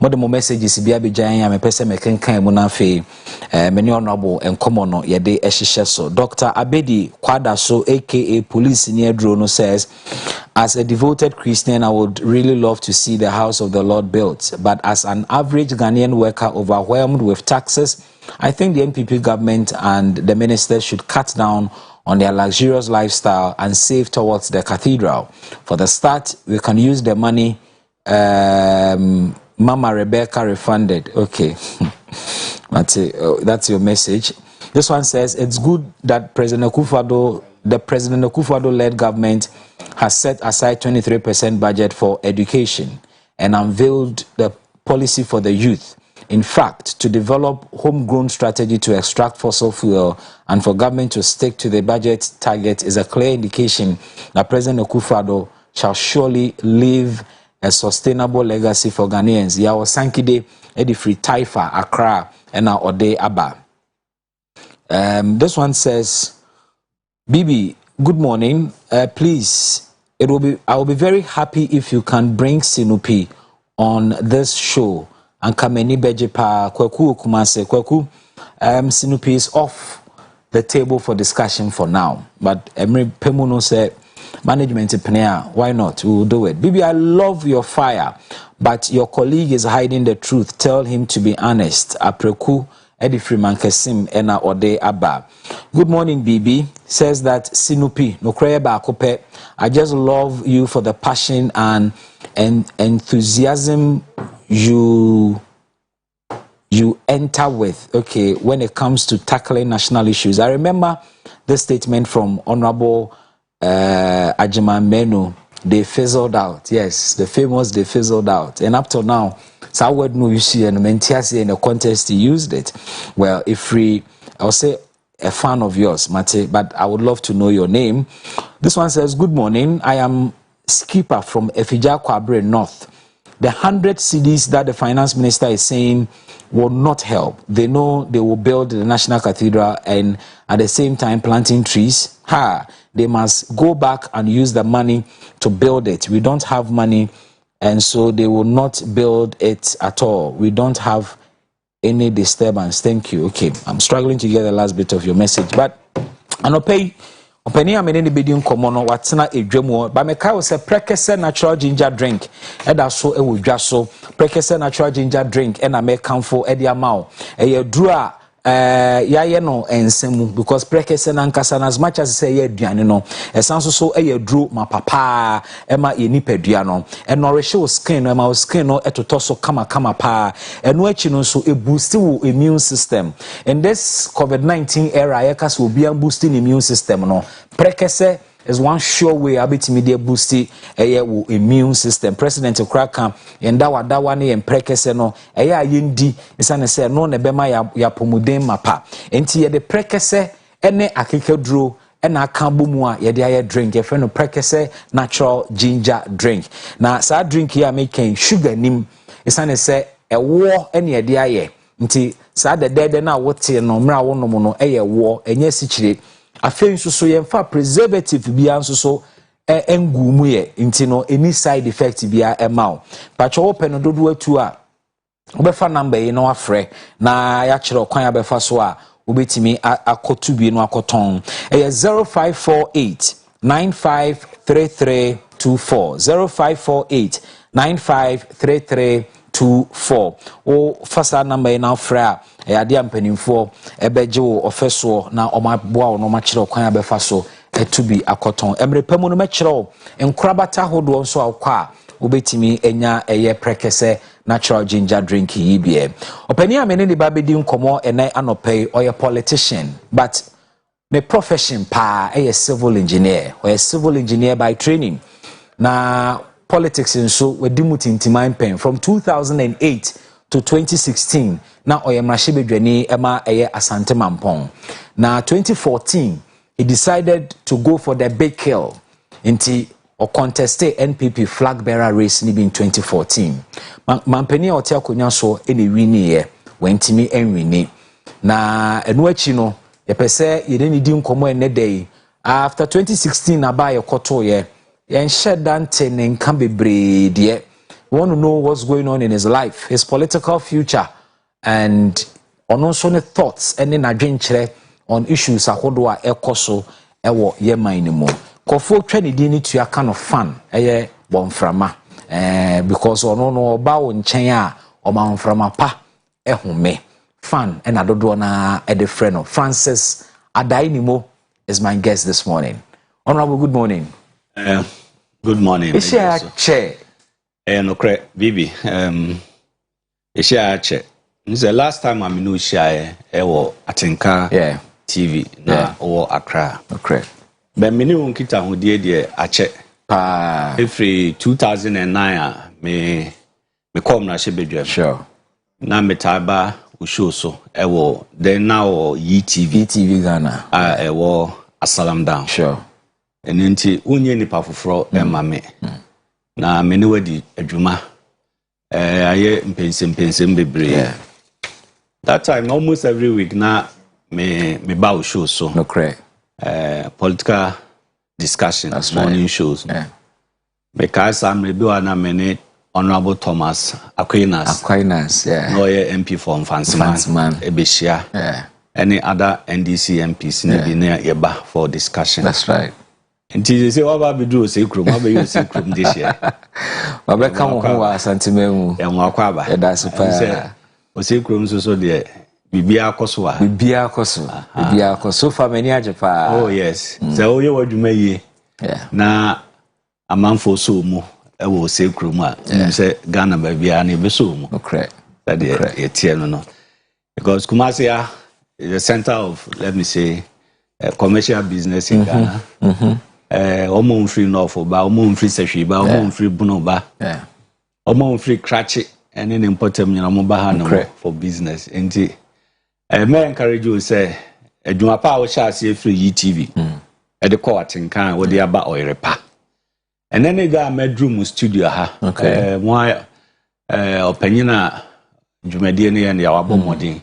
Modern messages be abijan ya me pese me kenkan mu na fe many honorable and common no yede ehihye so. Dr. Abedi Kwadaso aka Police near Drono says, as a devoted Christian, I would really love to see the house of the Lord built, but as an average Ghanaian worker overwhelmed with taxes, I think the NPP government and the ministers should cut down on their luxurious lifestyle and save towards the cathedral. For the start, we can use the money Mama Rebecca refunded. Okay. That's your message. This one says, it's good that the President Akufo-Addo-led government has set aside 23% budget for education and unveiled the policy for the youth. In fact, to develop homegrown strategy to extract fossil fuel and for government to stick to the budget target is a clear indication that President Akufo-Addo shall surely leave a sustainable legacy for Ghanaians. Yawo Sankide, Edifri Taifa, Accra, and now Ode Aba. This one says, Bibi, good morning. Please, I will be very happy if you can bring Sinupi on this show. And Kameni Bejepa Kweku Kumase Kweku. Sinupi is off the table for discussion for now. But Emre Pemuno said, management Pnea, why not? We will do it. Bibi, I love your fire, but your colleague is hiding the truth. Tell him to be honest. Apreku Edifri Mankesim Ena Ode Abba. Good morning, Bibi. Says that Sinupi, no kreba akope. I just love you for the passion and enthusiasm you enter with, okay, when it comes to tackling national issues. I remember this statement from Honorable Ajima Menu. They fizzled out. Yes, the famous they fizzled out. And up till now, so word no you see and Mentiasi in the contest he used it. Well, I'll say a fan of yours, Mate, but I would love to know your name. This one says, good morning. I am Skipper from Efija Kwabre North. The 100 CDs that the finance minister is saying will not help. They know they will build the National Cathedral and at the same time planting trees. They must go back and use the money to build it. We don't have money, and so they will not build it at all. We don't have any disturbance. Thank you. Okay, I'm struggling to get the last bit of your message, but I'll pay. Openi amene ni bedi nkomo no watena edwam ba meka wo se prekese natural ginger drink eda so e wo dwa so prekese natural ginger drink e na me kamfo e dia mawo e ye duru a yaye no ensemu because prekese na nkasa na as much as say ye aduane no esanso so e ye duru ma papa e ma ye nipadua no e nourish wo skin no e ma wo skin no etoto so kama pa eno achi no so e boost wo immune system in this COVID-19 era ye kasa obi am boosting immune system no prekese is one sure way abetimi dey boost wo immune system. President Okraka yenda wadawa ne prekese no ayendi isane say no ne bema ya pomuden mapa enti ye de prekese ene akekeduro ena aka bomu a ye de aye drink ye fe no prekese natural ginger drink. Na sa drink here making sugar nim isane say ewo ene ye de aye nti sa de na wote no mra wonom no eye wo enye sichire afei so yemfa preservative bia so engu mu ye nti no any side effect bia emao pacho open no dodo atu a obefa number yi no afre na ya kire okwan ya befa so a obetimi akotu bi no akoton 0548 953324 0548 953324 o fasa number yi na afre ade ampanimfo ebeje wo ofeso na omaboa wo no makire kwan abefa so etubi akoton emrepemu no makire wo enkrabata hodo nso akwa obetimi enya eye prekese natural ginger drink yibie opani amene ni babedi nkomo ene anope oye politician but my profession pa civil engineer or civil engineer by training na politics nso wedimutintiman pen from 2008 to 2016 na oyemrashibedwani ema eye Asante Mampong. Na 2014 he decided to go for the big hill inti or contested NPP flag bearer race in 2014. Mampeni otia konya so ene wini ye wentimi enwini na enuachi no yepese yedeni di nkomo ene dey after 2016 aba ye koto ye yen shedante ne nka bebre de We want to know what's going on in his life, his political future, and also the thoughts and then adventure on issues ahodoa ekoso ewo ye man ni mo. Kofo twani di ni to kind of fun eye bomframa because ono no ba wo nchen a o manframa pa ehome fun and adodo na e de friend of Francis Adainimo is my guest this morning. Honorable, good morning. Good morning. Is she a chair? No, correct, Bibi. Is she a chair? This is the last time I'm in Ushia, Atinka TV, or Accra. Okay. But many won't get a check. Every 2009, me come na shebe sure. Na metaba ushoso. Then now TV Ghana. Asalam down. Sure. And nti unye nipa foforo emame na meni wadi adwuma aye mpense bebre. That time almost every week na me ba show so no correct political discussion. That's morning right. shows because I'm maybe na many Honorable Thomas Aquinas yeah no MP for Mfansiman ebeshia any other NDC MPs near yeba for discussion. That's right. Until you say, what about we do? Say, what about you? Say, this year. But we come home, Santimemu. And Wakwaba. That's super. We say, Crumbs so there. Bibia Koswa. Bibia Kosu. So far, many Ajapa. Oh, yes. So, you what you may. Yeah. Now, a man for so more. I will say, Kruma. You say, Ghana, baby, I never so more. Okay. That is, no. Because Kumasia is the center of, let me say, commercial business in Ghana. Omo free north ba omo free sehwe ba omo free buno ba omo free cratchy and then important nyina mo ba ha no for business enti me encourage you say adwuma pa wo sha ase free TV e de call atenkan wo de aba oyerepa and then e ga medroom studio ha mo opanyina dwumade ne ya wabo modin.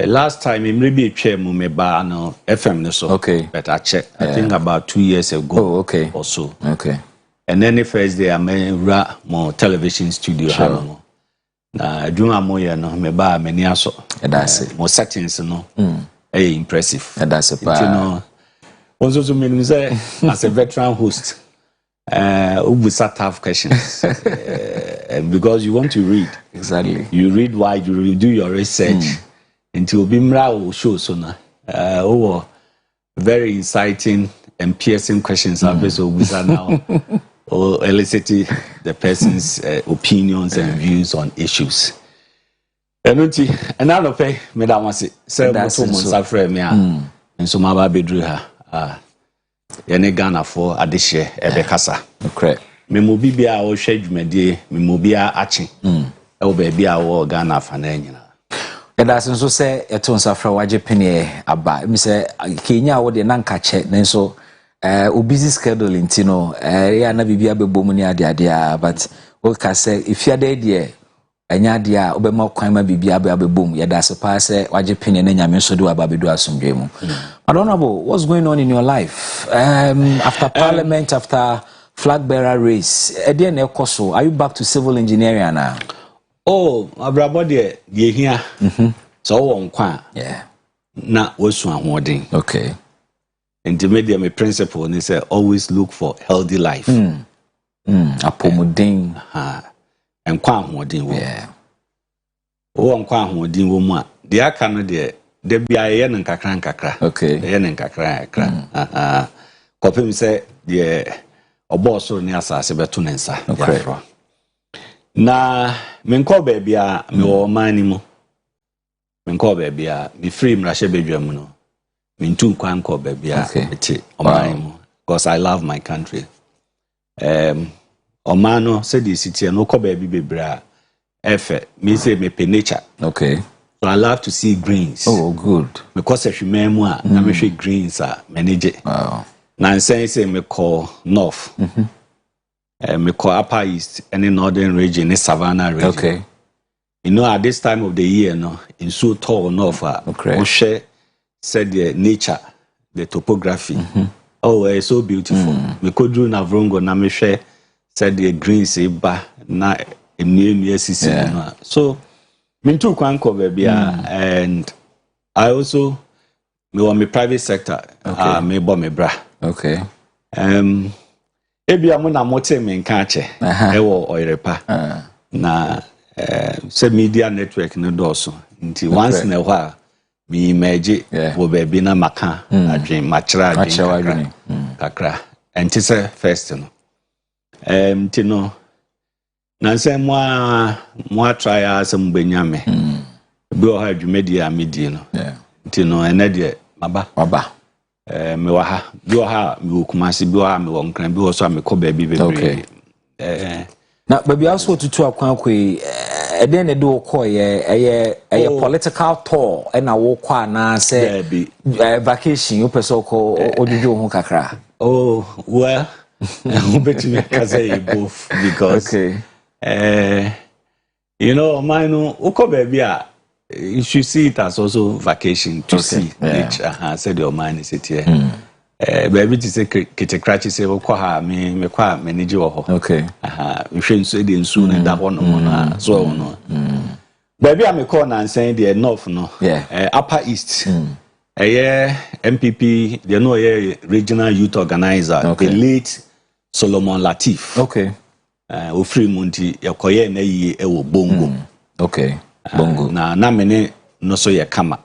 Last time in maybe me ba no FM no so but I check I think about 2 years ago or so. And then the first day I ra more television studio ha na adwuma mo ye no me ba mani aso that's it more settings no impressive that's it you know also mean say as a veteran host we start tough questions because you want to read exactly you read wide you do your research until Bimra show so na very inciting and piercing questions are so now or elicit the person's opinions and views on issues. And I don't pay me that once say suffer me and so my bedru ha yene Ghana for adishe ebekasa. Okay. Me mo bibia wo hwe dwumade me mo bia achi e wo ba bia wo Ghana fa na nyina. And that's also say a tone suffer waje penny aba. Me say Kenya wo de nanka che nenso o busy schedule intino ya na bibia bebomu ni ade but o ka say if you dey there anya de a obema kwan ma bibia bebomu ya da se pa say waje penny na nyame so do aba bedu asomdwe mu. Honorable, what's going on in your life after parliament, after flag bearer race? Are you back to civil engineering now? Oh, abrabode ye here. So on kwa. Yeah. Na wosu ahoden. Okay. Intermediate my principle and say always look for healthy life. Apomodin. And kwa ahoden wo. Yeah. O kwa ahoden wo mu a. De aka no de bia ye no nkakra. Okay. Ye no nkakra. Kopem say de oboso ni asase beto ne nsa. Okay. Na menko baby a me wo mani mu menko baby a me free mrahye bedwam no mentu kwan ko baby a eti omani mu because I love my country. Omano said the city no ko baby bebra efe me say me pe nature. Okay. So I love to see greens. Oh, good. Because if you memu a na me hwe greens a manage. Wow. Na say me call north. Me call upper east and the northern region, the savannah region. Okay. You know, at this time of the year, no, in so tall enough, we share said the nature, the topography. Oh, it's so beautiful. We could do Navrongo, na me share said the green seba, na enu sisi no so me too kwan ko baby and I also me want me private sector me bo me bra okay ebia mo na mo te me nka ache e wo oyerepa na se media network no doso nti once na hwa me imagine wo baby na maka adwen machira adwen kakra enti se first no nti no na se mo try asem benyame bi o ha dwumedia media no nti no ene de maba me wa ha bi o ha me okumase bi o ha me wo nkran bi o so me ko baby bebre na baby also tutu akwan kwe eden ne do ko ye political tour na wo kwa na say vacation you person ko odwudwo ho kakra well between me say both because you know mine uko baby you should see it as also vacation to see nature said your mind is it here baby to say kete cratch say uko ha me kwa manage wo ho we hwe nso de nsu ne da ho no na so no baby am call na saying the enough no upper east MPP they know regional youth organizer the late Solomon Latif ofri munti yakoye na yi ewo bongo bongo na mene no so ye kama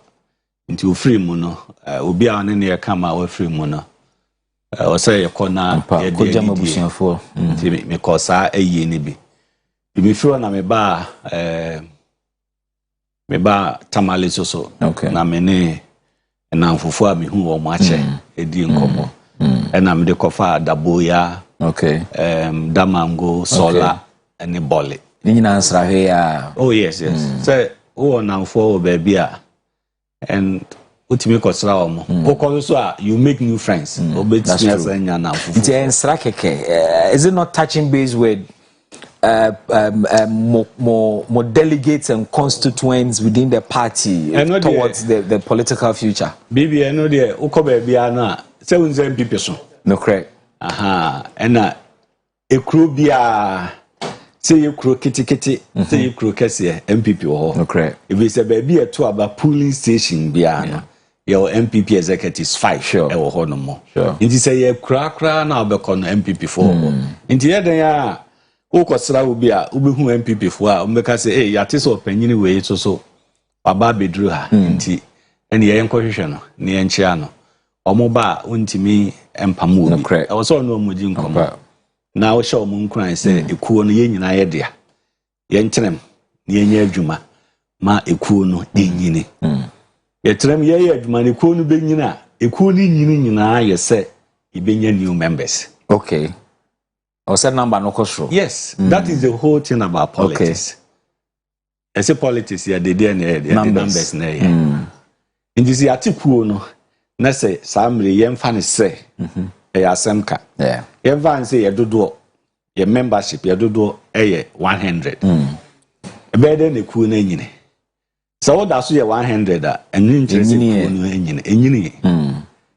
nti ofri mu no obi a ne ye kama ofri mu no o say yakona ye de jama busianfo nti me kosa ayi ne bi me firo na me ba tamale so na mene na mfufu a mehu wo mo ache edi nkomo na me de kofa daboya damango sola and bole nyina ansra hwe ya yes say wo na mfo baby a and utimi kosra omo ko so a you make new friends obetimi asanya na mfufu nti ensra keke is it not touching base with more delegates and constituents within the party towards the political future? Bibi, I know the Ukobia, 7 people. So. No, correct. And a crew be say you crew kitty, say you crew Cassia, MPP or no, correct. If it's a baby a tour about polling station, Biana, your MPP executives 5 sure or no more. Sure. It is a crack now become MPP 4. In the other, Okosra will be a Ubu MPP for because say, yatis or penny way so Baba bedrew her inti and the inquisition near Chiano or Moba untimi and Pamu. I was all no Mujin Compa. Now show Moon cry say, a coon yin idea. Yentrem, Yen Juma, ma a coon in yini. Yetrem ye money coon beginner, a coon in yin I say, he being new members. Okay. Or said number no control. Yes, that is the whole thing about politics. I say politics here, the numbers na here. In this article, no, na say samri yem fan say, asemka. Yeah. Yem fan say you do your membership, you do 100. Better than the cool engine. So that's your 100 and interest engine.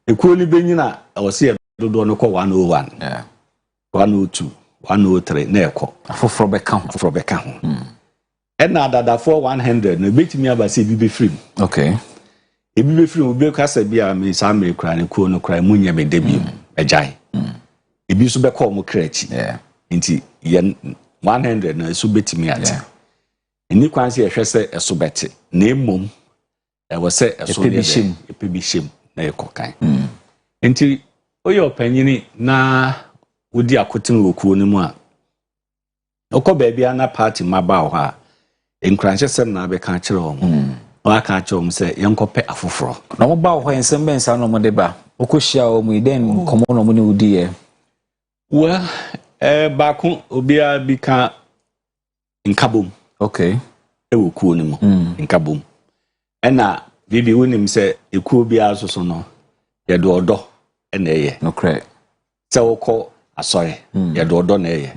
The cool benina, I was here do no 101. Yeah. 102, 103, neko. For Becca. And now that for 100, no bit me about say be free. Okay. If be free, we be cast be a miss American crying, cool no cry, munya be debut, a jai. If you be call mo crutch, into 100, no, so bit me at. And you can't see a shesse a subet, name mum, I was say a shame, a baby shame, na cocaine. Until your opinion na. Udi akotin wokuo ni mu a okọ baby ana party maba ho a enkranche sem na be ka kire o wa ka kire o se yenkope afoforo na mo ba ho ensem ben sa no mo de ba okohia o mu den komo no mo ni udi e well ba ko obia bi ka nkabom okay e wokuo ni mu nkabom ena bibi wonim se ekuo bi asoso no ye do odo ena eye no correct se wokọ asore ye do odo na eye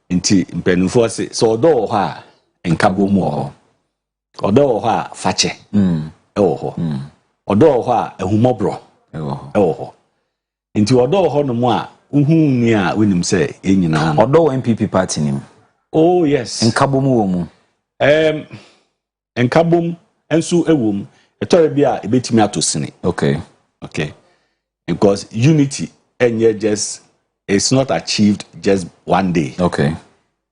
nti mpanufo se so odo ho a nkabo mu ho odo ho a fache e wo ho odo ho a ehumobro e wo ho nti odo ho no mu a uhu ni a wonim se enyina odo MPP party nim Oh yes. Nkabom wo mu. Nkabom enso ewom. Etore bia ebetimi atosini. Okay. Okay. Because unity it's not achieved just one day. Okay.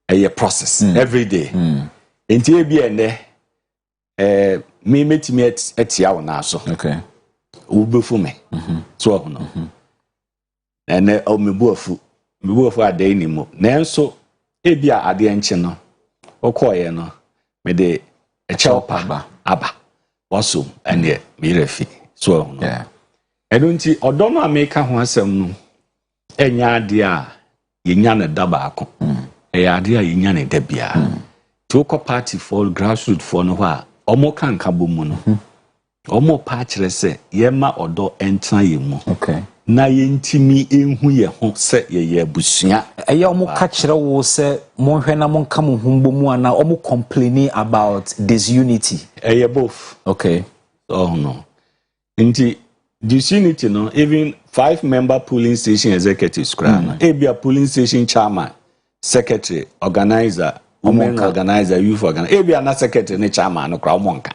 A process every day. Enti e bia ene me metimi etia wo na so. Okay. Wo befu me. So ho no. Ene o mebuafu adai ni mo. Nanso e bia ade enche no. Okoye no. Me de echeopa aba. Waso ene me refi. So ho no. Yeah. Edunti odono ameka ho asem no enya ade a yenya ne da baako eya ade a yenya ne da bia to ko party for grassroots for no ha omo kan kabo mu no omo pa kire se yema odo entra yemu okay na yentimi enhu ye ho se ye abusua eya omo ka kire wo se monhwe na monka mo humbo mu ana omo complaining about disunity eya both okay oh no nti disunity no even 5-member polling station executives ebia polling station chairman secretary organizer women organizer youth organizer ebia na secretary ne chairman no kra omonka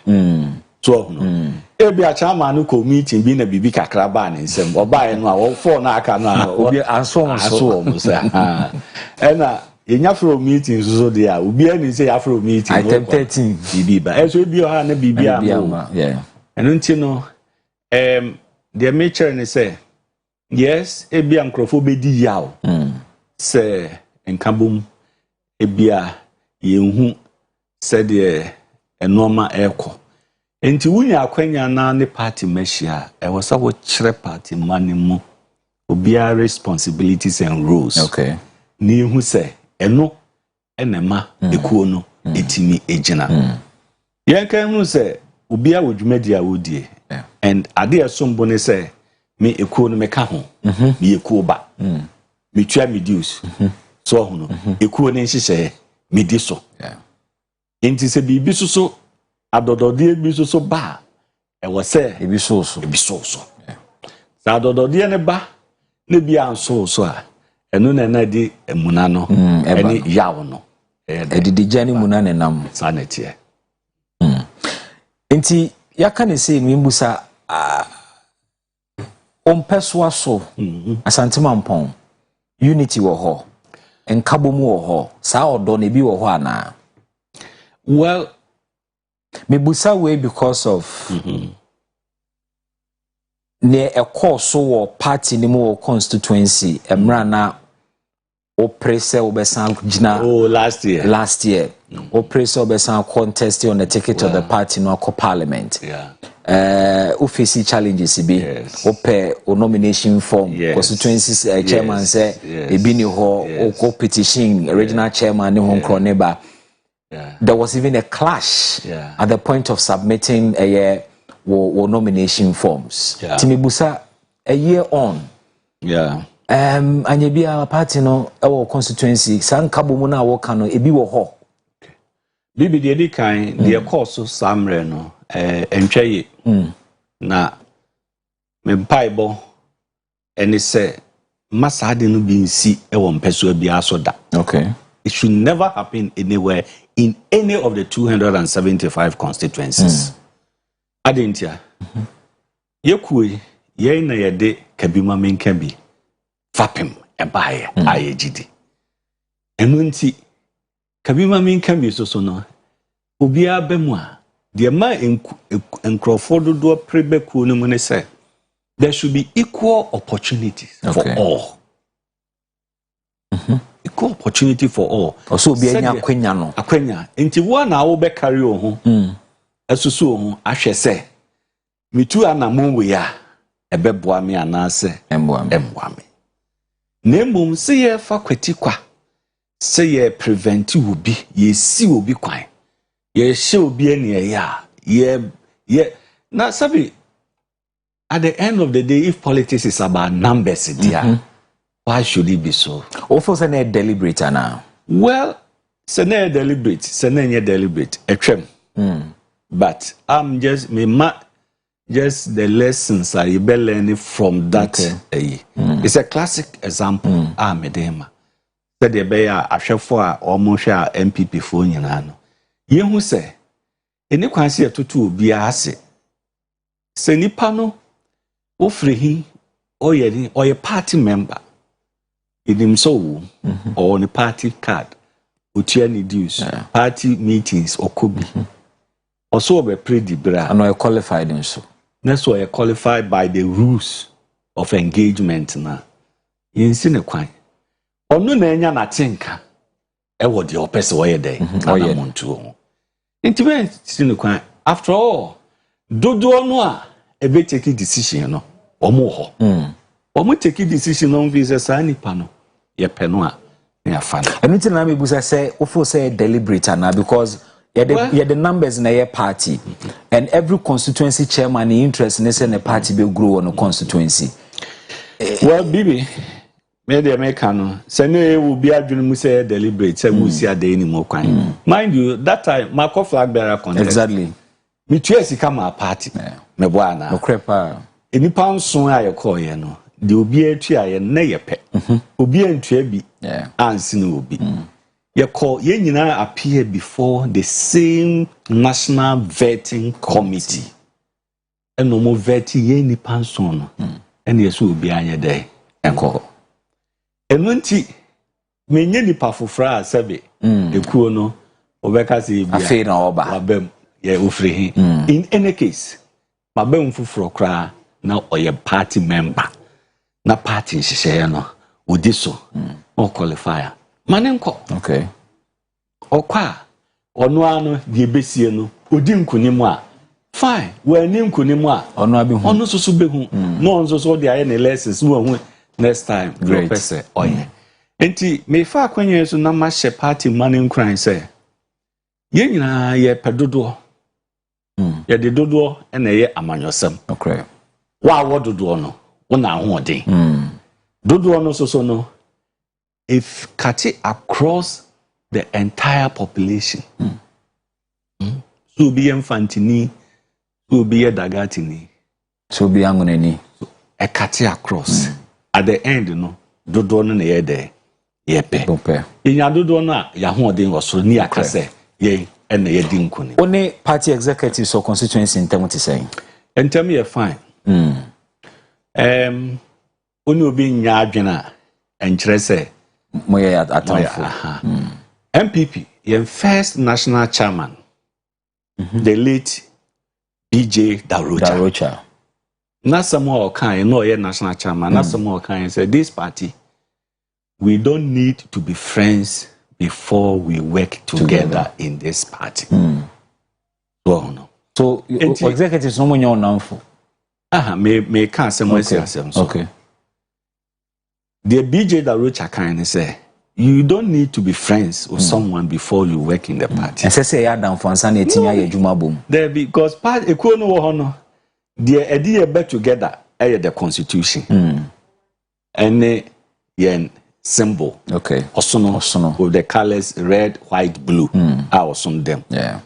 so no ebia chairman no committee bi na bibi kakra ba ne nsem oba no a wo for na aka no obi aso mo say ena yenya from meeting so dey a obi ani say ya from meeting item 13 bibi ba eso bi o ha na bibi a yeah eno nti no the mature ni say yes ebia nkrofo bedi yaw say enkabom ebia yenhu say de enoma eko enti wunya akwanya na ne party meshia e was a chere party manimu obia responsibilities and roles okay ni hu say eno enema ekuo no etimi ejina yenka hu say obia wodwumadi a wodie and ade asombo ne say me ekuo no meka ho me ekuo ba me tua me dues so ho no ekuo ne nhihye me di so enti se bibi so adodode bi so ba e wo se ebi so sa adodode ne ba ne bi anso so a eno na di emuna no eni yawo no edidi jani muna ne nam sanete enti yaka ne sei no mbusa ompeswa so asantema mpon unity wo ho enkabom wo ho sa odo ne bi wo ho ana well mebusa we because of ne a course so party ni mo constituency emra na oprese obesan gina last year oprese obesan contest on the ticket of the party no ko parliament office challenges be ope o nomination form constituency chairman say ebi ni ho o petition original chairman ni ho kroneba there was even a clash at the point of submitting a nomination forms timibusa a year on anya bia party no e constituency san kabo mu na wo kan no ebi wo ho bibi de di kan de course samre no entwaye na me paibo eni se masade no bi nsi e wo mpeso bia so da okay it should never happen anywhere in any of the 275 constituencies adentia yekue ye na yede kabima menka bi fapem ebaye ayegidi enu nti kabima menka bi so no obia bemu a de ma enkrofo dodo prebeku no mu ne say there should be equal opportunities for all equal opportunity for all also obia nya akwanya nti wo na wo be carry o ho asusu o ho ahwe say mitu anamon we a ebeboa me anase emboa me nembum se ye fa kwati kwa se ye prevent obi ye si obi kwan ye hye obi ani ye na sabi at the end of the day if politics is about numbers dear why should it be so ofo se na deliberate ana well se na deliberate etwem but I'm just just the lessons I be learning from that it's a classic example medema said the bear a share for almost share MPP for Yanano. Ye who say, any quancy to be a say. Say Nipano, o free him, or a party member. In him so, or on a party card, Utiani dues, party meetings, or could be. Also, be pretty bra. And I qualified in so. That's why I qualified by the rules of engagement now. In Sinnequine. Or no name, I think. I would your person way day. Oh, yeah, Montu. Intimate Sinnequine. After all, do no a bit take a decision, no, or more. Or we take a decision on visa sign pano. Ye penua, ye fan. And it's an amiable say, often say deliberate now because. Yeah, the numbers in a party, and every constituency chairman interest in a party will grow on a constituency. Well, Bibi, maybe American, Senate will be a dream, say deliberate, say we see a day anymore. Mind you, that time, Marco flag bearer contest. Exactly. Me too, as come a party. Me buana. No crepa. Any pound soon I call you know. The Obi Tria and Nayape. Obi and Trebi. Yeah. And Sin will be. You call ye appear before the same national vetting committee. And no more vetting ye ni panson. And yes, will be on your day. And call. And when me ni pafufra sebe. The kuono. Obekasi be a fade or bem. Ye ufri. In any case, my bem fufro cry now or your party member. Na party share no. Udiso. Or qualifier. Manenko. Okay. Okwa ono ano die besie no odi nkunimu a fine we ani nkunimu a ono abi hu ono soso behu no onso so de aye ne lessons wo hu next time professor oye enti me fa akwanye so na ma she party manen kran say ye nyina ye pedodo ye de dodo na ye amanyosem okay wa wododo no wona ho odin dodo no soso no if kati across the entire population. So be infantini, so be a dagatini, so be angoneni, a catty across. At the end, you know, do don ye there, ye pay. In ya do dona, ya holding or so near Casse, ye, and ye dinkuni. Only party executives or constituency in terms of saying. And tell me a fine. Only being Yajana and Tresse, Moya at MPP, your first national chairman, the late BJ Darocha. Not some more kind, no, your national chairman, not some more kind. Said this party, we don't need to be friends before we work together in this party. Well, no. So, executives, no one you're known for. May can't say myself. Okay. The BJ Darocha kind say. You don't need to be friends with someone before you work in the party. And say ya down for Sunday boom. There because part ekono honor the idea bet together the constitution. And yen symbol. Okay. Osono with the colors red, white, blue. I was on them. Yeah.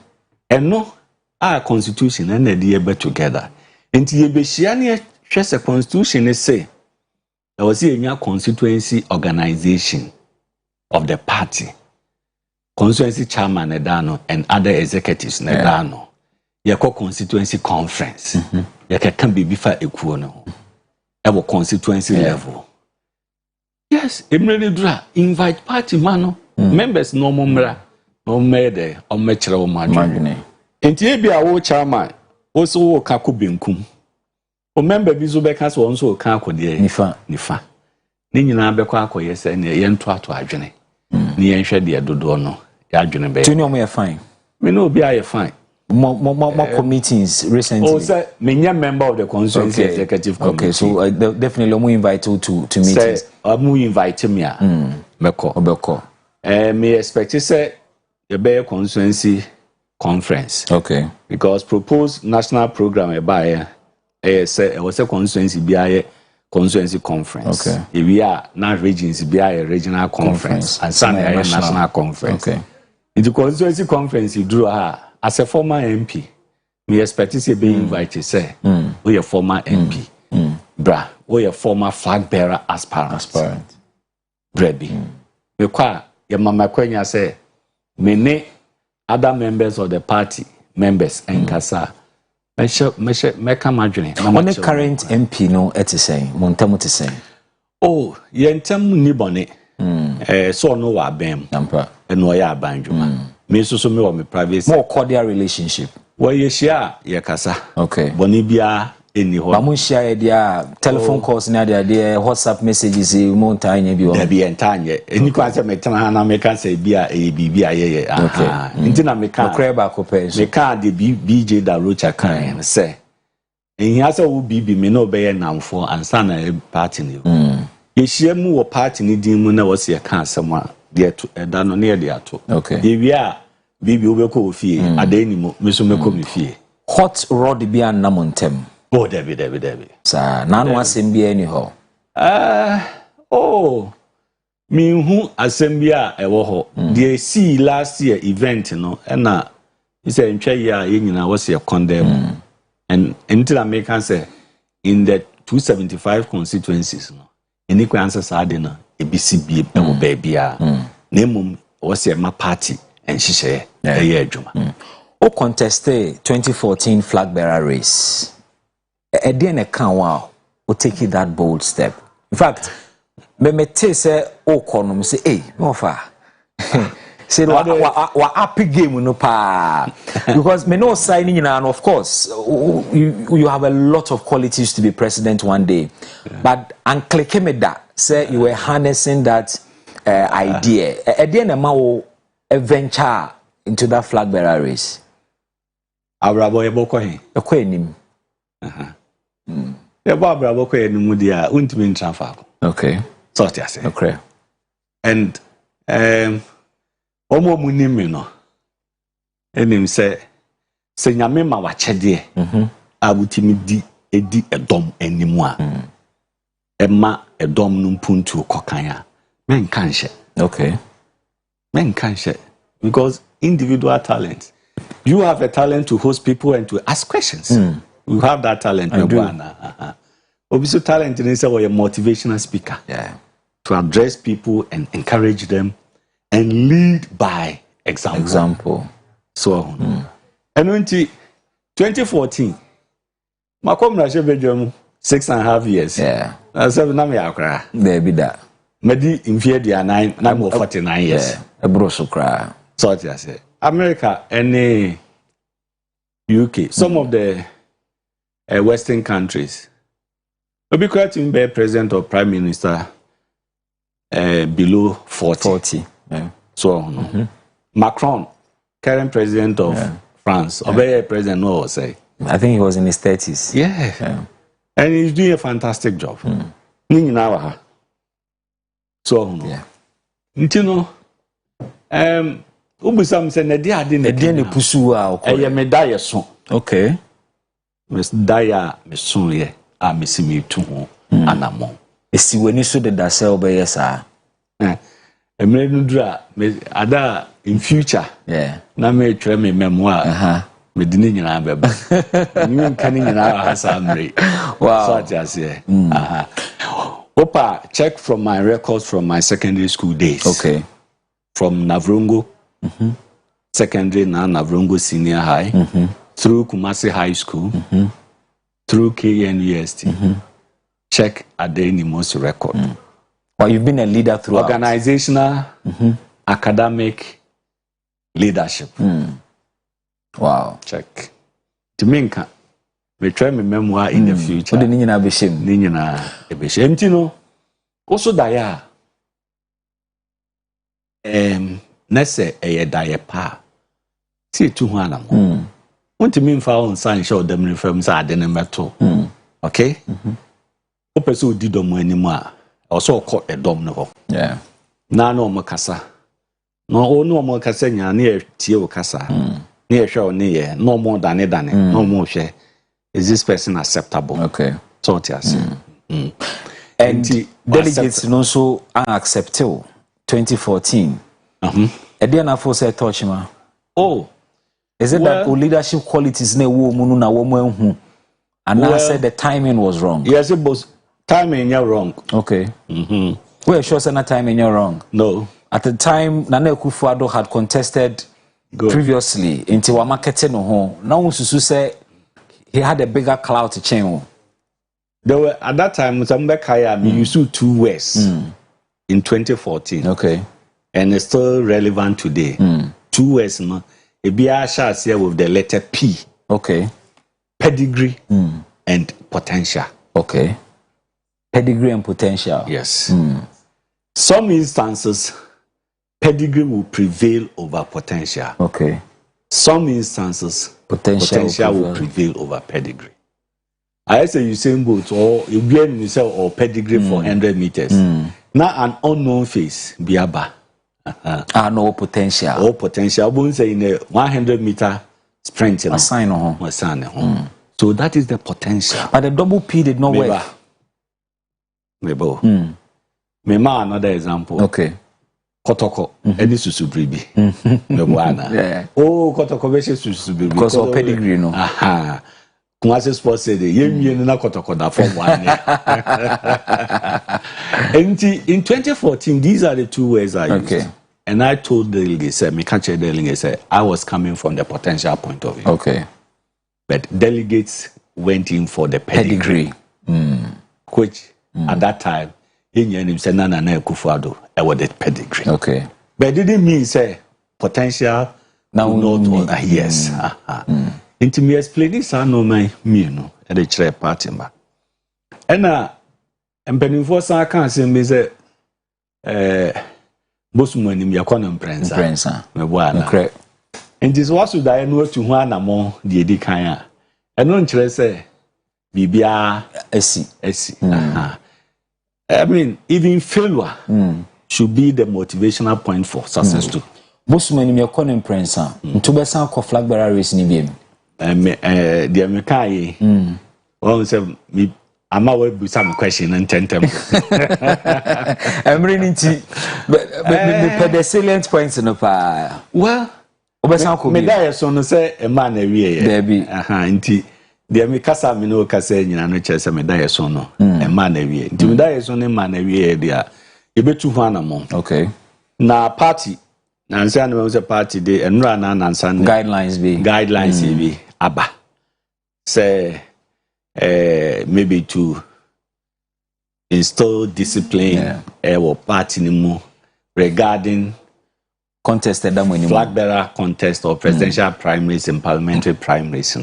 And no our constitution and the idea bet together. And ye be shiani a constitution is say there was a constituency organization of the party, constituency chairman Nedano and other executives Nedano. You call constituency conference. You can be before equal ever constituency level. Yes, immediately invite party mano members no more no made or metro margin. And be our chairman also kaku binkum. O member Bizubekas also kako de nifa. Nina bekwa ko yesa ne yento ato adwene. Ni yenhwe de dodo no ya adwene be. Tuni omo ye fine. Me no be aye fine. More meetings recently. Oh, sir, me a member of the constituency executive committee. Okay, so definitely omo invite you to meetings. Omo invite me a Obeko. Me expect say the be constituency conference. Okay. Because proposed national program by say was a constituency be constituency conference. Okay. If we are not regions, be a regional conference and some national conference. Okay. In the constituency conference, you drew as a former MP. We expect to be invited. Say, we are former MP. We are former flag bearer aspirant. Brebi. kwa ya mama kwenya say many other members of the party members and kasa meka madwene na on the current MP no etisay montamu tisay oh yentem ni bone so no wa bem ampa eno ya abanjuma me so me wo me privacy more cordial relationship wo yeshia ye kasa okay bone bia eni ho ba mun share dia telephone calls na dia WhatsApp messages mo ntanye bi o da bi entanye eni kwa se metana ha na meka say bia bibia ye aha nti na meka okreba ko pe so meka de BJ da rocha kan say ehia se wo bibi me no be ye namfo ansa na party ni yeshia mu wo party ni din mu na wo se ka asem a de to da no na de ato okay ewi a bibi wo be ko ofie adani mu me so me ko me fie hot rod bi an namontem oh David sa na no asem bi ani ho mi hu asem bi a ewo ho de see last year event no na say ntwa ya nyina wo se condemn and until American say in the 275 constituencies no any answer sade no ebisi bi e wo ba bia na mum wo se ma party and hihye e adwuma o contest 2014 flag bearer race Edian account wow will take that bold step. In fact, me say okonom say hey no far. Say wa happy game no pa because me no signing in and of course you have a lot of qualities to be president one day. But click me that say you were harnessing that idea. Edian amount venture into that flag bearer race. Abrabo eboko hin. Ekwenim. Yeah, Barbara Boko and Mudia Untmin Trafa. Okay. So I say. Okay. And Omo Munimino. And him say Yamema wachede. Abutimi di edi edom anymore. Emma edom numpuntu kokanya. Men can't. Okay. Men can't. Because individual talent. You have a talent to host people and to ask questions. You have that talent. Obviously, talent is a motivational speaker. Yeah. To address people and encourage them and lead by example. So, and 2014, my comrade bedroom 6.5 years. Yeah. I said, "Nami there be that. Medi in fear, 49 years. Yeah. A broso cry. So I say, America and UK, some of the Western countries. Be quite to be president or prime minister below 40. Yeah. So Macron, current president of France, or be president no say. I think he was in his 30s. Yeah. And he's doing a fantastic job. So you know, ubusam say na dia ade na pusu a okọ. Medaya so. Okay. Miss Daya Missuye, a missimi to Anamo. Esi weni so de da sell be yesa. Emredra ada in future. Yeah. Na me try me memoir. Me dini nyina beba. Ni kan nyina ha samre. Wow. So just say. Opa, check from my records from my secondary school days. Okay. From Navrongo. Secondary na Navrongo Senior High. Through Kumasi High School, through KNUST, check Adenimo's record. Well, you've been a leader throughout. Organizational, academic leadership. Wow. Check. To me, we try my memoir in the future. What did you say? You know, also Daya. Nesse a Daya pa. See 200. Want to mean for on sign show them reforms are the number 2. Okay? Opeso did them anymore. Also caught a domino. Yeah. Na no makasa. No more casania near Tio Casa. Near show near no more than a no more share. Is this person acceptable? Okay. So yes. And delegates also unacceptable. 2014. Ediana for say touch ma. Oh. Is it that leadership qualities ne wo mu na wo mu and I said the timing was wrong? Yes, it was timing you're wrong. Okay. We're sure say na timing you're wrong. No. At the time, Nana Akufo-Addo had contested previously into our marketing. Now, Susu say he had a bigger clout to change. There were at that time, we used 2 words in 2014. Okay, and it's still relevant today. 2 words, no. A BR here with the letter P. Okay, pedigree and potential. Okay, pedigree and potential. Yes. Some instances, pedigree will prevail over potential. Okay. Some instances, potential will prevail over pedigree. I say you say both, or you say or pedigree for 100 meters. Now an unknown face, biaba. No potential. Or potential. I won't say in a 100-meter sprint. A sign. So that is the potential. But the double P did not work. Maybe. Another example. Okay. Kotoko, any susubribi. Yeah. Oh, Kotoko versus susubribi. Because of pedigree, no. Aha. Kumasi Sports said, "You na Kotoko da from 1 year." In 2014, these are the 2 words I used. Okay. And I told the delegate, said, I was coming from the potential point of view. Okay. But delegates went in for the pedigree. Which at that time, he said, Nana Akufo-Addo, I was the pedigree. Okay. But it didn't mean, say, potential, now not yes. Into me explain this, I know my at the chair party. And penny for some can't say, me say, Bosman in your corner, Prince. Correct. And this was to die no to one more the Edikaya. And no interest say, Bibia, I mean, even failure should be the motivational point for success too. Bosman in your corner, Prince. To be some flag bearer race in the the American, one said, I'm aware with some question and 10 temple. I'm reading the salient points in the fire. Well, Medaya son say a man a year, Debbie, inti. The Amikasa Mino Cassa, you know, chess a Medaya sono, a man a year. The Medaya son a man a year, dear. You bet 200 more. Okay. Now, party, Nansan was a party day and run and Sunday. Guidelines be Abba. Say, maybe to install discipline or party anymore regarding contested flag bearer contest or presidential primaries and parliamentary primaries.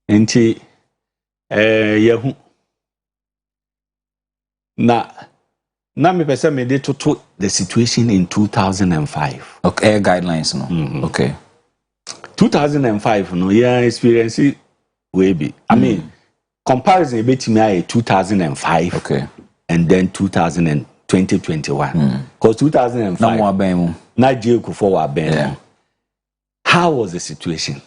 Nti yehu na me pese me dey to the situation in 2005. Okay, guidelines no. Okay. 2005 no yeah experience we be. I mean comparison between 2005 okay and then 2021 because 2005 na J.K. for Ben. How was the situation?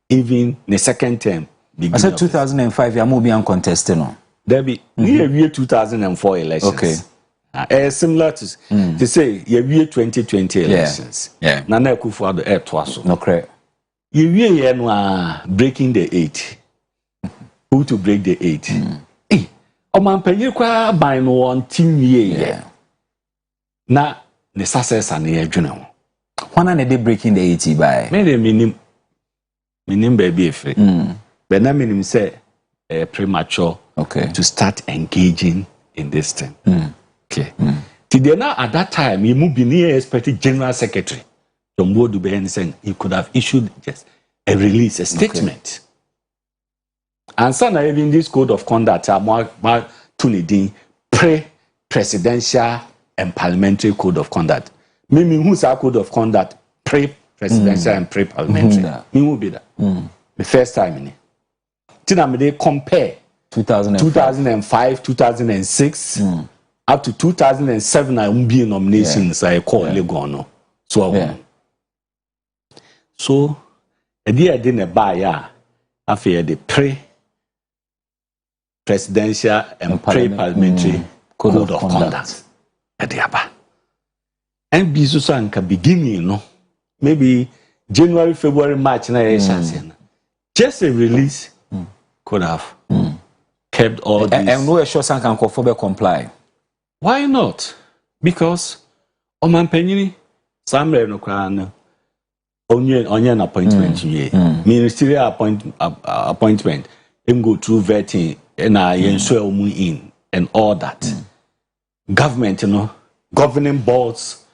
Even the second term. I said 2005, you're moving uncontested. No? There be year 2004 elections. Okay. Similar to say, year 2020 elections. Yeah. Nana Akufo-Addo twaso. No correct. Year breaking the 8. Who to break the 8? Eh, Oman penye kwa by no one team year. Na the success and the adrenaline. When are they breaking the 80 by? Maybe minim baby free. But na minim say premature to start engaging in this thing. Okay. Today now at that time, he moved near expected General Secretary John Dube saying he could have issued just a release, a statement. And so now even this code of conduct more tunidin pre-presidential and parliamentary code of conduct. Meaning who's our code of conduct pre-presidential and pre-parliamentary? Me will be that. The first time in it. Tina they compare 2005, 2006 up to 2007 I won't be nominations I call Legono. So a dear dinner buy after the pre-presidential and pre-parliamentary code of conduct. And Bizusan can beginning, no? Maybe January, February, March, just a release could have kept all this. And no sure some can comply. Why not? Because Oman Penny, Samre no Kran, onion appointment, ministerial appointment, him go through vetting, and I ensure in and all that. Government, governing boards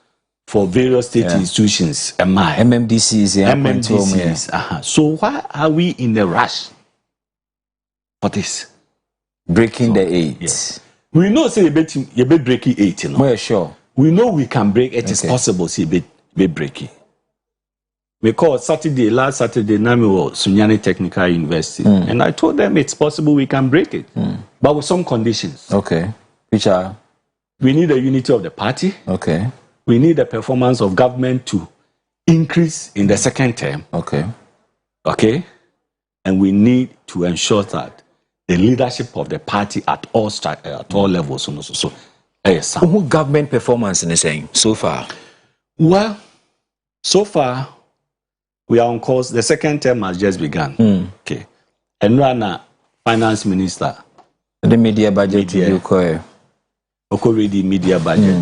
for various state institutions, MMDCs. So why are we in a rush for this? Breaking the 8. Yes. We know say you be breaking 8, Well, sure. We know we can break it. Is possible say be breaking. Because last Saturday, Nami was Sunyani Technical University, and I told them it's possible we can break it, but with some conditions. Okay. Which are? We need the unity of the party. Okay. We need the performance of government to increase in the second term. Okay. Okay. And we need to ensure that the leadership of the party at all levels. So yes. Who government performance in the saying so far? Well, so far we are on course. The second term has just begun. Okay. And Rana, finance minister. The media budget review. Already media budget,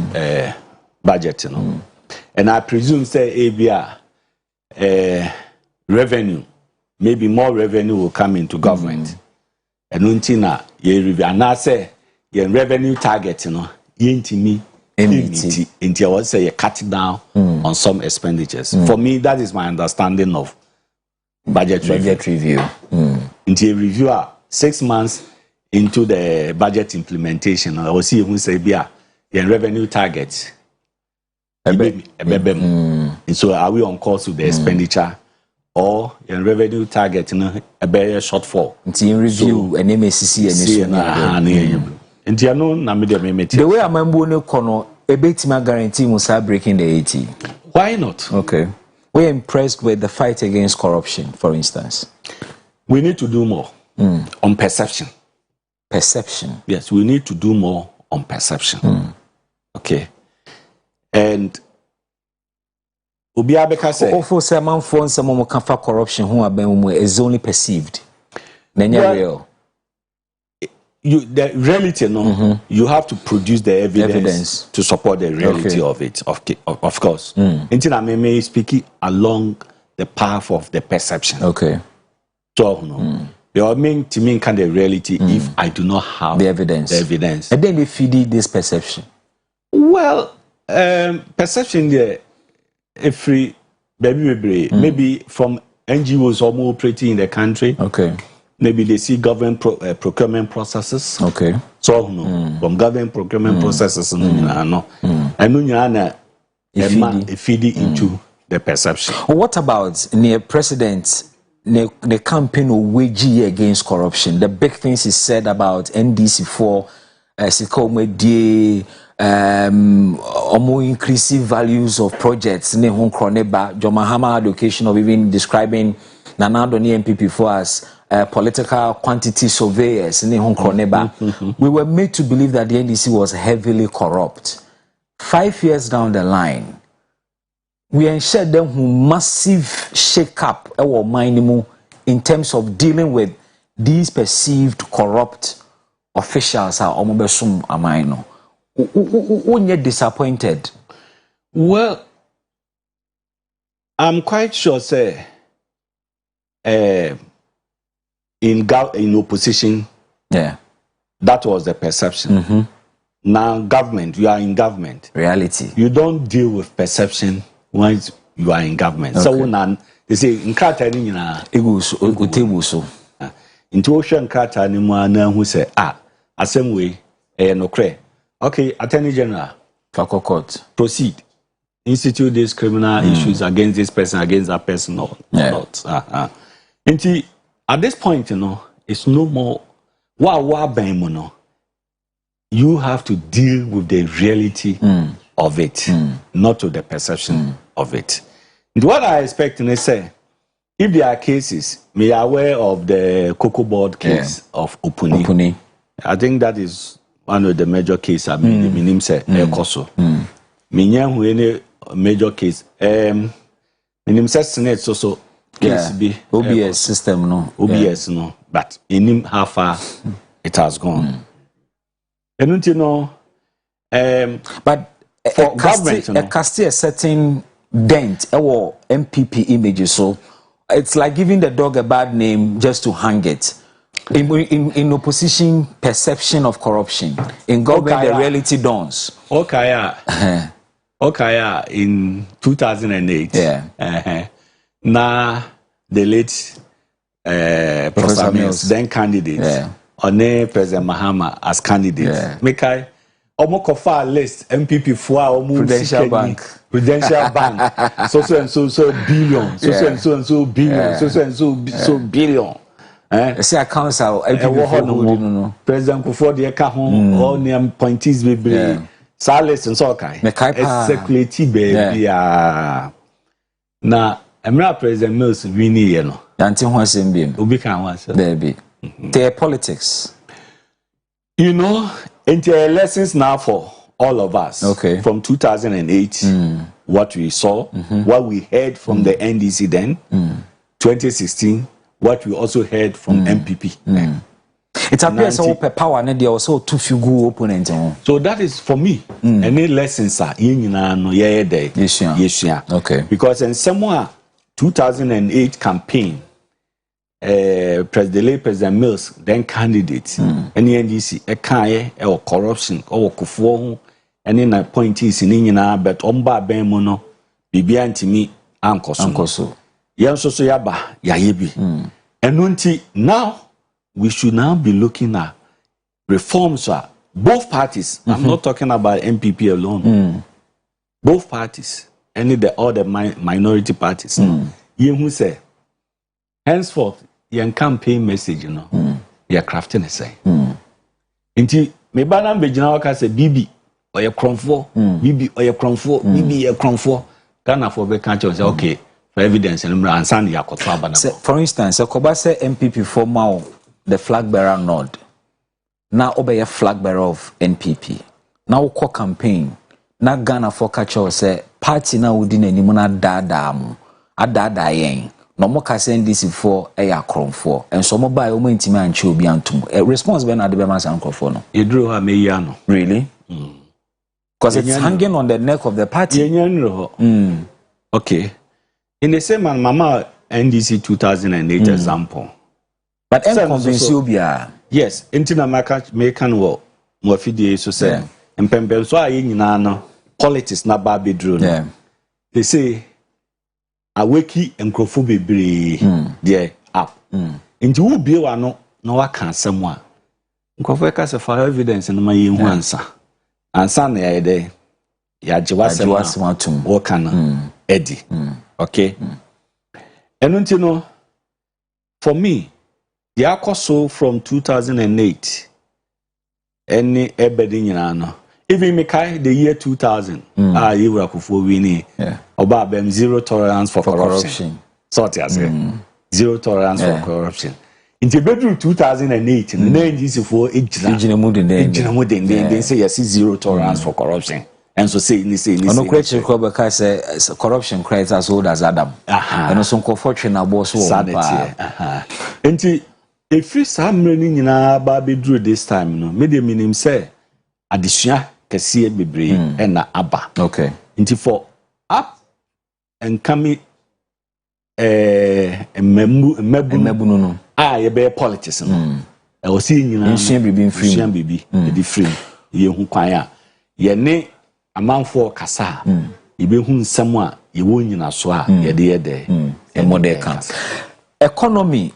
And I presume say ABR revenue, maybe more revenue will come into government. And untina ye review. And I say your revenue target, into I would say you cut it down on some expenditures. For me, that is my understanding of budget review. Into a review 6 months into the budget implementation, I will see who say your revenue targets. And so are we on course with the expenditure or your revenue target a better shortfall? In review and MSCC and the way I'm going to a bit guarantee Musa breaking the 80. Why not? Okay. We're impressed with the fight against corruption, for instance. We need to do more on perception. Perception. Yes, we need to do more on perception. Okay. And Obiabeka said, "Also, someone for someone can fight corruption who is only perceived. Real. The reality, you have to produce the evidence to support the reality of it. Of course. Until I may speak along the path of the perception. Okay. So, the main to me can the reality if I do not have the evidence. And then they feed this perception. Well, perception there, maybe from NGOs or more operating in the country. Okay. Maybe they see government procurement processes. Okay. So from government procurement processes, and feed it into the perception. What about near president? The campaign of waging against corruption. The big things he said about NDC4, increasing values of projects. John Mahama allocation of even describing Nana Doni MPP4 as political quantity surveyors. We were made to believe that the NDC was heavily corrupt. 5 years down the line, we ensured them who massive shake-up our mind in terms of dealing with these perceived corrupt officials. You're disappointed. Well, I'm quite sure, say, in opposition, that was the perception. Now, government, you are in government. Reality. You don't deal with perception once you are in government. So they say in Kata ni na Ugutebuso. Into ocean Kata ni mwana who say same way no cre. Okay, Attorney General. Court. Proceed. Institute these criminal issues against this person, against that person or not. Until at this point, it's no more you have to deal with the reality of it, not to the perception of it. And what I expect to say, if there are cases, me aware of the Cocoa Board case of Opuni. I think that is one of the major cases. I mean, the name say Ekoso. Minya who any major case. Minim say Senate so case be OBS system OBS no, but in him how far it has gone. And but for government, a cast a certain dent or MPP images. So it's like giving the dog a bad name just to hang it. In opposition, perception of corruption. In government, the reality dawns. Okay, okay, in 2008. Yeah. Now the late Professor Mills, then candidate, on President Mahama as candidate. Yeah. Mekai, Omokofa list MPP for Prudential Bank. Prudential Bank. So billion. So billion. So billion. See accounts are President Kufuor the Ekahon all name pointees be Salis and Sokai. Security baby. Na Emra President Mills winnie yeno. Yanti Hwasim Bim. Ubi can was baby. Their politics. You know, into lessons now for all of us. Okay. From 2008, what we saw, what we heard from the NDC then, 2016, what we also heard from MPP. It appears so power and they also too few good opponents. So that is for me. Any lessons are in no day. Yes. Okay. Because in somewhere 2008 campaign, President Mills, then candidate, any NDC, a kaye or corruption or kufuor, and in appointees in Inina, but omba ben mono, Bibian to me, Uncle. Yan so yaba, yayebi. And nunti now we should now be looking at reforms. Both parties. I'm not talking about MPP alone. Both parties, all the minority parties. You who say, henceforth, your campaign message, you're crafting a say. Inti me banam be jina waka say Bibi or your cromfo, Bibi or your cromfo, Bibi your cromfo. Ghana for be can't say okay. For evidence and answer the for instance, Koba say MPP former the flag bearer nod. Now obey a flag bearer of NPP. Now co campaign. Now Ghana for catch say party now within any mona dadamu. A dada yen. No more can send this for a crom for. And so mobile moment man chew be antum. A response ben at the Bemas uncle for no. You drew her meyano. Really? Because it's hanging on the neck of the party. Okay. In the same man, Mama NDC 2008 example. But convince you be yes, intina makan wo mo fidie so say empembe so ayi nyina no politics na ba bedru no. They say aweki enkrofo bebre there up. Nti wo bie wa no na waka asem a enkrofo ka se for evidence no ma yehu ansa na ya de ya jewa tum wo kana edi. Okay. And you know, for me, the Akoso from 2008, any ebedin even Mekai the year 2000, you were for winning. About them zero tolerance for corruption. Sort as zero tolerance for corruption. In the bedroom 2008, and then this for they say yes, zero tolerance for corruption. And so say no question because corruption cries as old as Adam. And also fortune about so and if you some running in our baby drew this time, no, made him say addition can see a baby and abba. Okay. Into for up and coming a mebu you be politics. I was seeing you know, free, you who choir. Ye ne amanfo kasa ibehu nsem a yewo nyina so a ye de model can economy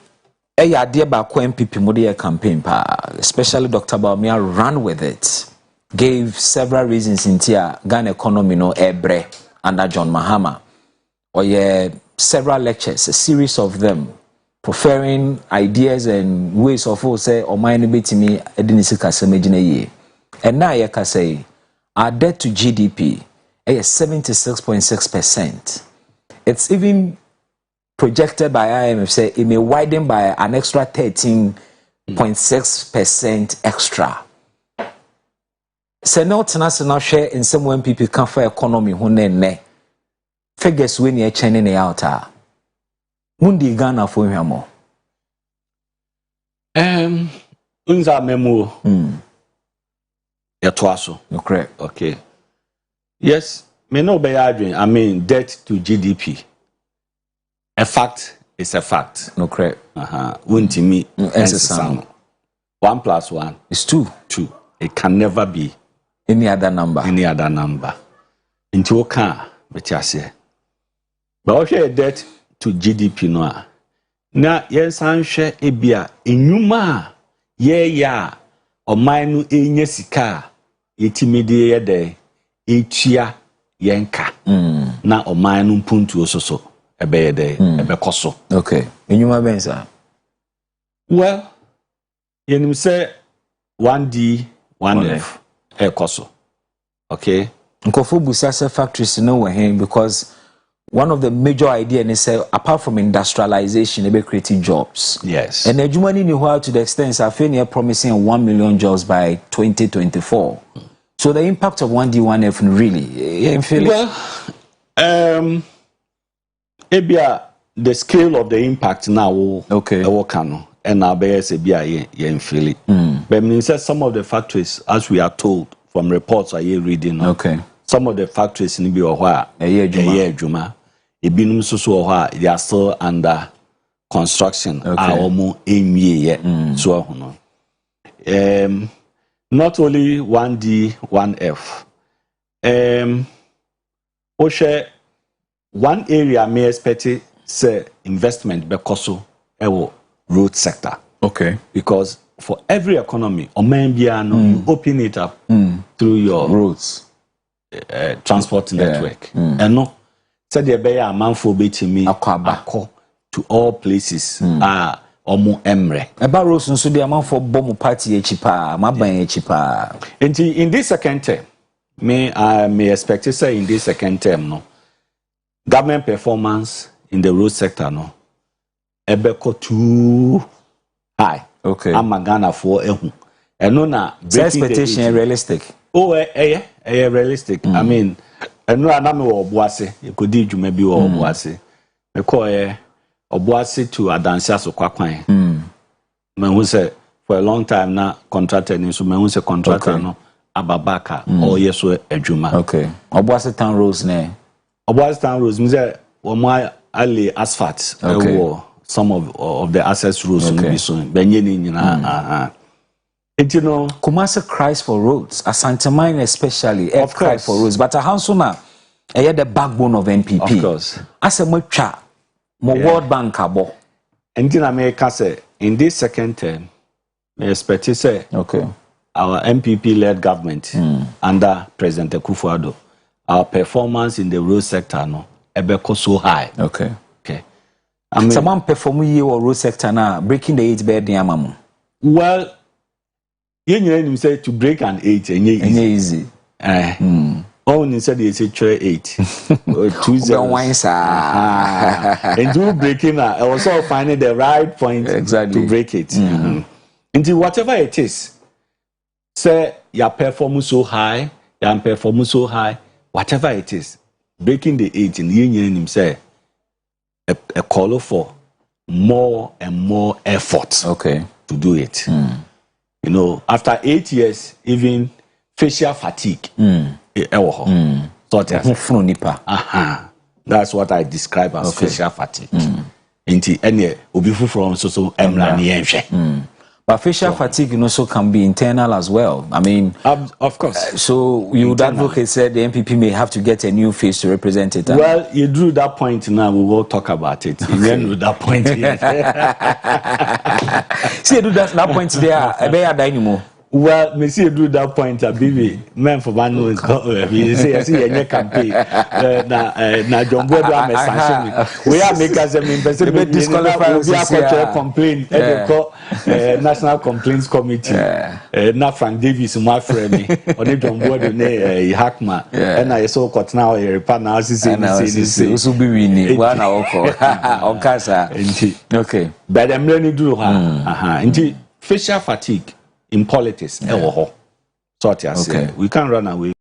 ade ba ko MPP model campaign pa especially Dr. Baumia ran with it, gave several reasons in tia Ghana economy no ebre under John Mahama or several lectures, a series of them preferring ideas and ways of say or mind betimi edinisi kasa megina ye. And now you can say our debt to GDP is 76.6%. It's even projected by IMF say it may widen by an extra 13.6% extra. So now international share in some when people come for economy who ne figures when you're churning out. Mundi Ghana for him. Unza memo. Yatwaso. Correct. Okay. Yes, me no be arguing. I mean, debt to GDP. A fact is a fact. No correct. Wouldn't me? 1 + 1 is 2. 2. It can never be any other number. Into oka betiase. But also debt to GDP no. Na yes anhwe ebia enwuma ya oman no enye sika yetimide ye de etua yenka na oman no mpuntu ososo ebe ye de ebe koso. Okay, enwuma benza. Well, yenim say 1D 1F koso. Okay, nkofo busa factories no we here because one of the major ideas is say apart from industrialization, they be creating jobs. Yes. And the Jumani Nihual to the extent I feel near promising 1 million jobs by 2024. So the impact of 1D 1F really, ebia the scale of the impact now okay. And now feel it. But means that some of the factories, as we are told from reports I hear reading, okay. Some of the factories in Biwa a year Juma. Ibinum so they are still under construction. So not only 1D, 1F. One area may expect say investment because of road sector. Okay. Because for every economy, you open it up through your roads, transport network. And no. Said the bear a man for me to all places omo emre. About roads so the amount for bomb party cheaper, my cheaper. In this second term, I may expect to say in this second term, no government performance in the road sector, no ebeko too high. Okay. I'm a Ghana for and no na expectation realistic. Oh, realistic. I mean. And no, I'm Obuase. You could do maybe Obuase. I call Obuase to Adansia so Kwakwan. Man who say for a long time now contracted in so man who say contractor no Ababaka or yes or Ejuma. Okay. Obuase Town Roads ne. Obuase Town Roads means that my alley asphalt. Some of the access roads will be soon. And you know, Kumasi cries for roads. Asante Mine especially cry for roads. But a Hansuna, the backbone of NPP. Of course. As a mucha, more World Bank abo. And in America, say in this second term, I expect to say, okay, our NPP-led government under President Akufo-Addo, our performance in the road sector no ebeko so high. Okay. I mean, someone perform you or road sector now breaking the 8 bed amamu. Well. You say to break an 8 and easy. All you said is 8 or 2 zeros. And do breaking I also finding the right point to break it. Until whatever it is, say your performance so high, whatever it is, breaking the 8 and you say a call for more and more effort to do it. You know, after 8 years, even facial fatigue. That's what I describe as facial fatigue. But facial fatigue also can be internal as well. I mean, of course. So you would advocate said the MPP may have to get a new face to represent it. Well, you drew that point now. We will talk about it. You drew that point. See, you do that point there. I bet anymore. Well, me see you do that point, baby. Man for one knows. You see, I see a campaign. Na John Bodo am sanction. We are makers. I mean, person be disqualified. We are cultural complaint. National Complaints Committee. Na Frank Davis, my friend. Oni John Bodo ne Hackman. And I saw cut now. Now see. Also be winning. One hour. On casa. Okay. But I'm learning to do. Indeed, facial fatigue. In politics, we can't run away.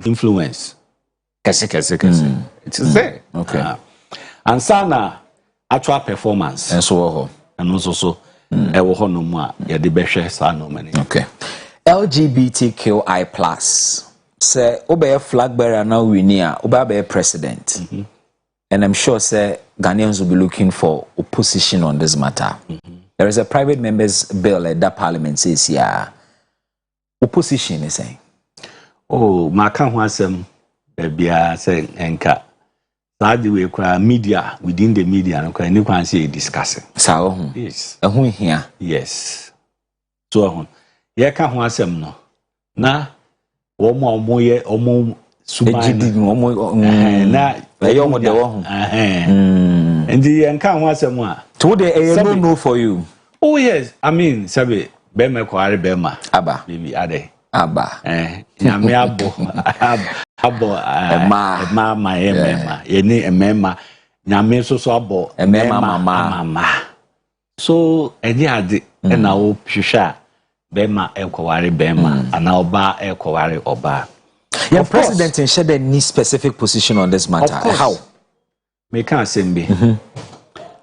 Influence. It is there. Okay. And sana actual performance. And so no more. Yeah, the best no money. Okay. LGBTQI+. say Obe flag bearer now we near Obe president. And I'm sure say Ghanaians will be looking for opposition on this matter. There is a private members bill at that parliament says yeah. Opposition is saying. Oh, my can't want some baby saying enka. That the way media within the media and you can see discussing. So yes. Here. Yes. So yeah can't want some no. Na omo ye omo subani na omo de wo and the enka want some one. To the no for you. Oh yes, I mean sabe be me kware be ma. Aba. Baby ade. Aba. Nyame abo ma ye ni emema nyame so abo mama so edi ade na wo hwehwa be ma ekware be ma ana oba ekware oba. Your president in share any specific position on this matter. How? Me can't say be.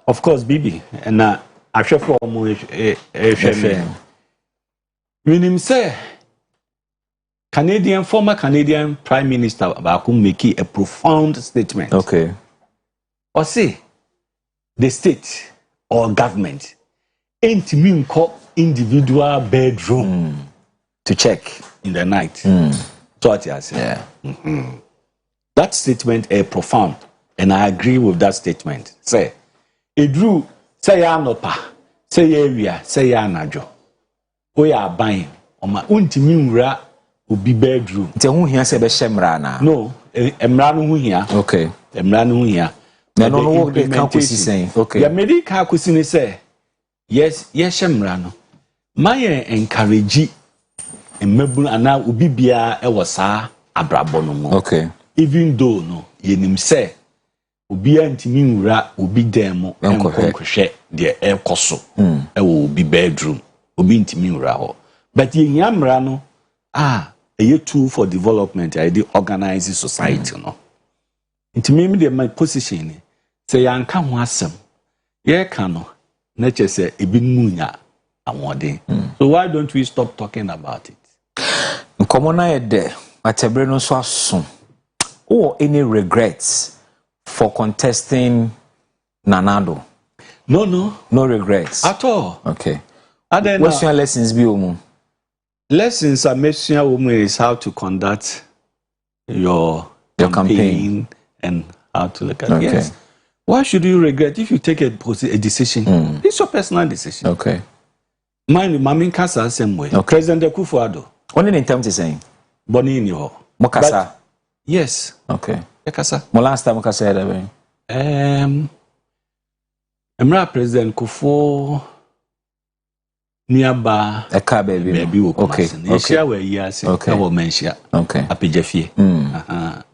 Of course Bibi na ahwefo mo minim say former Canadian Prime Minister Bakum make a profound statement. Okay. Or say the state or government ain't mean call individual bedroom to check in the night. So what I say. Yeah. That statement is profound, and I agree with that statement. Say, it drew say ya nopa, say ya area, say ya najo. We are buying. Oma untimi nwura obi bedroom. Nti hu hia se be hye na. No, emra no hu hia. Okay. Emra no hu hia. Na no wo de ka kwesi sen. Okay. Ya medi ka kwesi ni say yes, yes emra no. My encourage emabun ana obi bia e wo saa abrabo no mo. Okay. Even though no yenim say obi antimi nwura obi dem mo enkohwe de e koso e wo obi bedroom obi ntimi nwura ho. But ye yamra no a tool for development I dey organize society no. Ntimi me my position say yanka ho asem ye ka no na che say ebi munya amode. So why don't we stop talking about it? Nkomo na ye de matebre no so aso. Or any regrets for contesting Nanado? No regrets at all. Okay. What's your lessons be omu? Lessons are missing is how to conduct your campaign and how to look at it. Yes. Why should you regret if you take a decision? It's your personal decision. Okay. Mind Mamin Kasa same way. Okay. President Kufuor. What in terms of saying? Boni in your Mokasa. Yes. Okay. Kasa. Mo last time Mokasa that Emra President Kufuor nearby a car baby. Okay. Share where you are saying I will mention. Okay. Apijefie.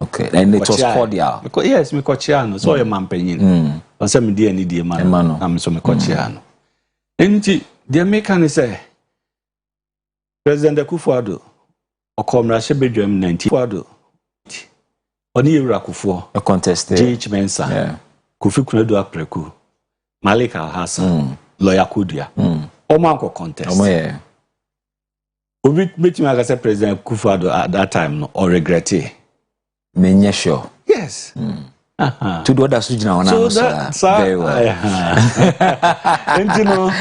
Okay. And it was cordial. Because yes, me kochiano. So your man penyin. I say me dear ni dear man. I'm so me kochiano. Enti the American say President Kufuor okomra shebedwam 90 Kufuor oni Kufuor a contest JH Mensa. Yeah. Kofi Kunedu Apreku. Malik Al-Hassan. Lawyer Kudia. Omanko contest. Yeah. Obi betimi aka say President Kufuor at that time no or regret it. Menye sure. Yes. To do that sujina ona so very well. And you know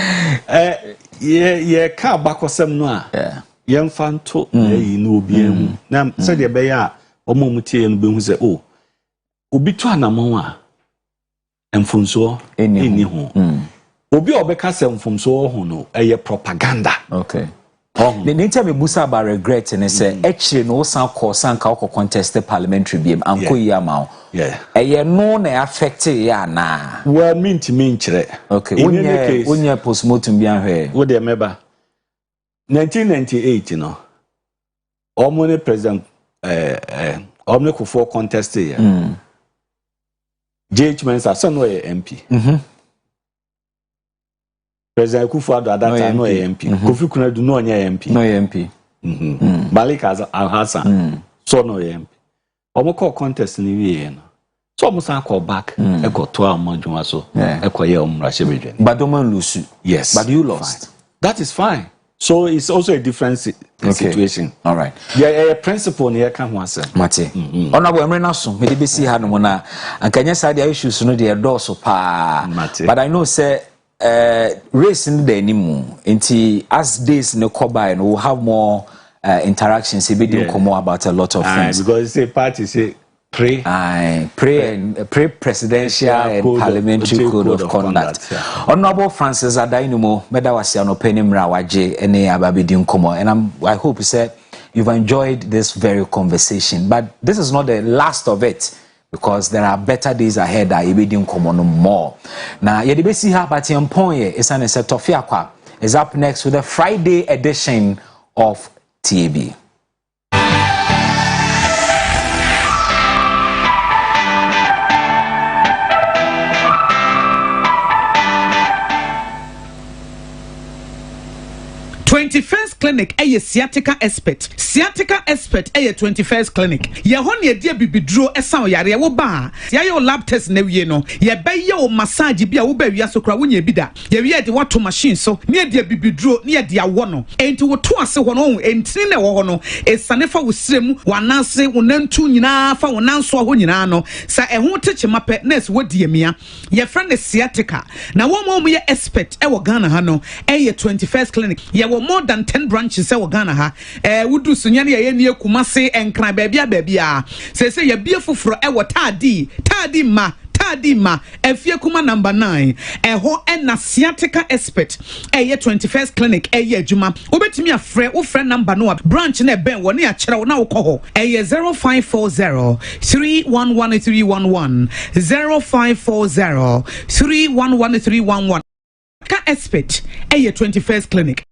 yeah ka bakosem no a. Yeah. Yemfa nto yi no obi emu. Na say de be ya omo mutie no be hu say oh obi to anamon a emfunso eni ho. Obi obeka say emfunso ho no eye propaganda. Okay. The nature me busa about regret and say actually no san call san ka contest the parliamentary BM anko ya ma. Yeah. Eye no na affect ya na. Well mean kire. Okay. Unya postmortem bi anhwe. Wo de meba 1998 no. Omone president omne Kufuor contest ya. JH Mensa son no MP. President Kufuor at that time no MP. Kofi Kunedu no MP. No MP. Malik Al-Hassan so no MP. Omo call contest ni wie no. So omo san call back e go to amonjuma so e ko ye omra shebedwen. But don't lose. Yes. But you lost. Fine. That is fine. So it's also a different situation. All right. Yeah, a principle near can once. Mate. Honorable Emrena so me be see had mona and can yes idea issues no dey door so pa. But I know say race in the anymore. Until as days no come by and we'll have more interactions. Be do come more about a lot of things. Because say party say pre presidential and parliamentary code of conduct. Honorable Francis Adainumo, meda wasi anopeni mrawaje ene ababidi nkomo. And I hope you said you've enjoyed this very conversation. But this is not the last of it, because there are better days ahead that ibidi nkomo no more. Now yedibesi ha pati mponye isane se Tofia Kwa is up next with the Friday edition of TAB. First clinic a sciatica expert a 21st clinic ye ho ne dia bibidro esa yare wo ba ya yo lab test na wie no ye be ye o massage bi a wo ba wi asokra wo nya bi da ye wi de wato machine so ne dia bibidro ne dia wo no enti wo to ase ho no enti ne wo ho no esane fa wo srem wananse wo nantu nyina fa wo nanso ho nyina no sa ehun teche mape nurse wo die mia ye friend sciatica na wo mo ye expert e wo Ghana ha no e 21st clinic ye wo more than 10 branches e Ghana ha wudu sunya ne ye ne Kumase enkran baabia say ye bia foforo e wo tadi ma efie kuma number 9 ho na sciatica expert 21st clinic adwuma obetimi afre wo frɛ number no branch na ben wo ne a kyerɛ wo na wo kɔ ho 0540 311311 0540 311311 ka expert 21st clinic